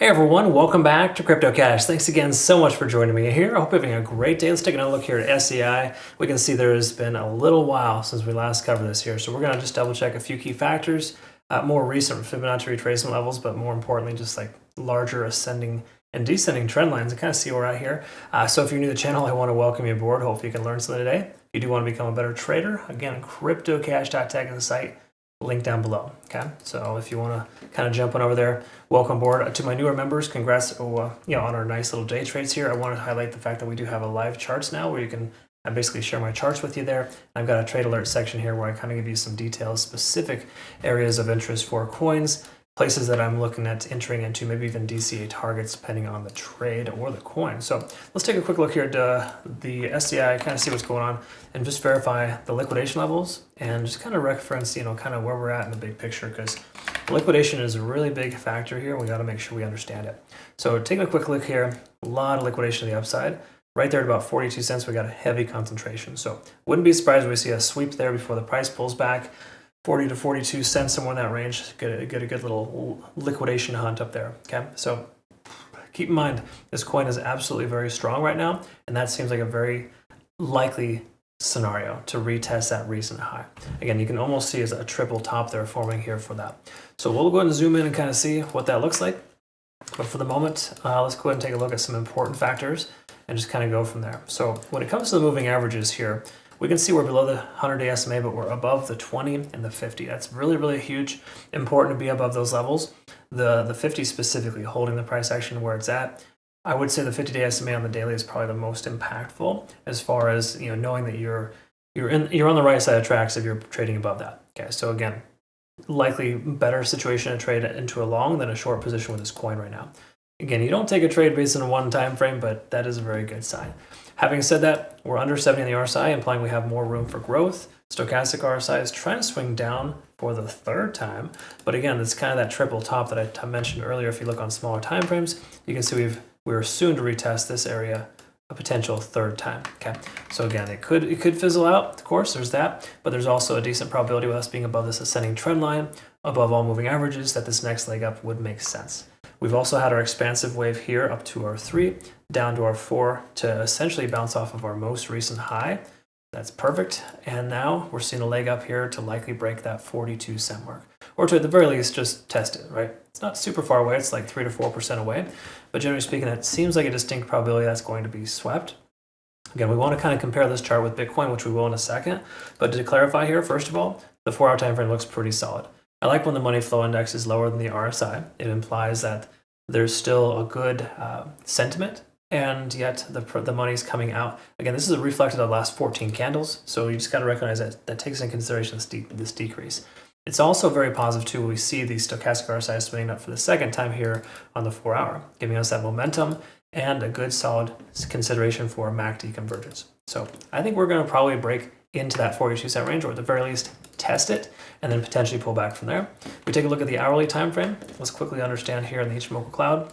Hey everyone, welcome back to CryptoCache. Thanks again so much for joining me here. I hope you're having a great day. Let's take another look here at SEI. We can see there's been a little while since we last covered this here. So we're going to just double check a few key factors, more recent Fibonacci retracement levels, but more importantly, just like larger ascending and descending trend lines and kind of see where we're at here. So if you're new to the channel, I want to welcome you aboard. Hopefully you can learn something today. If you do want to become a better trader, again, CryptoCache.tech is the site. Link down below. Okay, so if you want to kind of jump on over there, welcome aboard. To my newer members, congrats on our nice little day trades here. I want to highlight the fact that we do have a live charts now where you can basically share my charts with you there. I've got a trade alert section here where I kind of give you some details, specific areas of interest for coins, places that I'm looking at entering into, maybe even DCA targets depending on the trade or the coin. So let's take a quick look here at the SEI, kind of see what's going on and just verify the liquidation levels and just kind of reference, kind of where we're at in the big picture, because liquidation is a really big factor here. We got to make sure we understand it. So taking a quick look here, a lot of liquidation to the upside. Right there at about 42 cents, we got a heavy concentration. So wouldn't be surprised if we see a sweep there before the price pulls back. 40 to 42 cents, somewhere in that range. Get a good little liquidation hunt up there. Okay, so keep in mind this coin is absolutely very strong right now, and that seems like a very likely scenario to retest that recent high. Again, you can almost see as a triple top there forming here for that. So we'll go ahead and zoom in and kind of see what that looks like. But for the moment, let's go ahead and take a look at some important factors and just kind of go from there. So when it comes to the moving averages here, we can see we're below the 100-day SMA, but we're above the 20 and the 50. That's really, really huge. Important to be above those levels. The 50 specifically holding the price action where it's at. I would say the 50-day SMA on the daily is probably the most impactful as far as knowing that you're on the right side of tracks if you're trading above that. Okay, so again, likely better situation to trade into a long than a short position with this coin right now. Again, you don't take a trade based on one time frame, but that is a very good sign. Having said that, we're under 70 on the RSI, implying we have more room for growth. Stochastic RSI is trying to swing down for the third time, but again, it's kind of that triple top that I mentioned earlier. If you look on smaller time frames, you can see we're soon to retest this area a potential third time. Okay, so again, it could fizzle out. Of course, there's that, but there's also a decent probability with us being above this ascending trend line, above all moving averages, that this next leg up would make sense. We've also had our expansive wave here up to our 3, down to our 4 to essentially bounce off of our most recent high. That's perfect. And now we're seeing a leg up here to likely break that 42 cent mark, or to at the very least just test it, right? It's not super far away. It's like 3 to 4% away. But generally speaking, it seems like a distinct probability that's going to be swept. Again, we want to kind of compare this chart with Bitcoin, which we will in a second. But to clarify here, first of all, the 4-hour time frame looks pretty solid. I like when the money flow index is lower than the RSI. It implies that there's still a good sentiment, and yet the money's coming out. Again, this is reflected on the last 14 candles, so you just got to recognize that takes into consideration this decrease. It's also very positive too. We see the stochastic RSI swinging up for the second time here on the 4-hour, giving us that momentum and a good solid consideration for MACD convergence. So I think we're going to probably break into that 42 cent range, or at the very least test it and then potentially pull back from there. If we take a look at the hourly time frame, let's quickly understand here in the Ichimoku cloud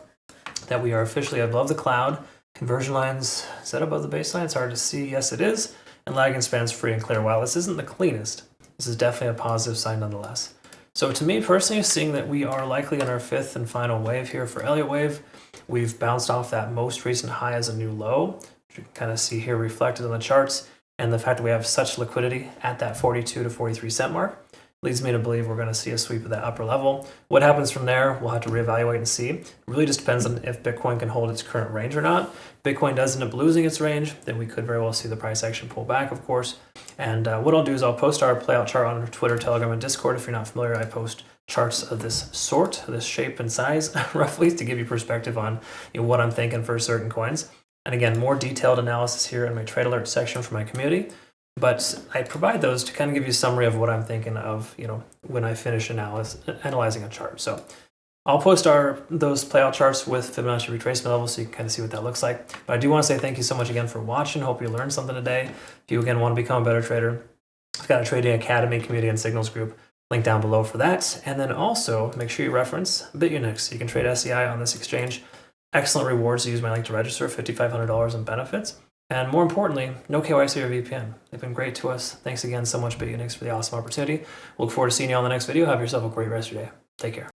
that we are officially above the cloud. Conversion lines, is that above the baseline? It's hard to see. Yes, it is. And lagging spans free and clear. While this isn't the cleanest, this is definitely a positive sign nonetheless. So to me personally, seeing that we are likely on our 5th and final wave here for Elliott wave, we've bounced off that most recent high as a new low, which you can kind of see here reflected on the charts. And the fact that we have such liquidity at that 42 to 43 cent mark leads me to believe we're going to see a sweep of that upper level. What happens from there, we'll have to reevaluate and see. It really just depends on if Bitcoin can hold its current range or not. If Bitcoin does end up losing its range, then we could very well see the price action pull back, of course. And what I'll do is I'll post our playout chart on Twitter, Telegram, and Discord. If you're not familiar, I post charts of this sort, this shape and size, roughly, to give you perspective on what I'm thinking for certain coins. And again, more detailed analysis here in my trade alert section for my community. But I provide those to kind of give you a summary of what I'm thinking of, when I finish analyzing a chart. So I'll post those playout charts with Fibonacci retracement levels so you can kind of see what that looks like. But I do want to say thank you so much again for watching. Hope you learned something today. If you again want to become a better trader, I've got a trading academy, community, and signals group. Link down below for that. And then also make sure you reference BitUnix. You can trade SEI on this exchange. Excellent rewards to use my link to register, $5,500 in benefits. And more importantly, no KYC or VPN. They've been great to us. Thanks again so much, BitUnix, for the awesome opportunity. Look forward to seeing you on the next video. Have yourself a great rest of your day. Take care.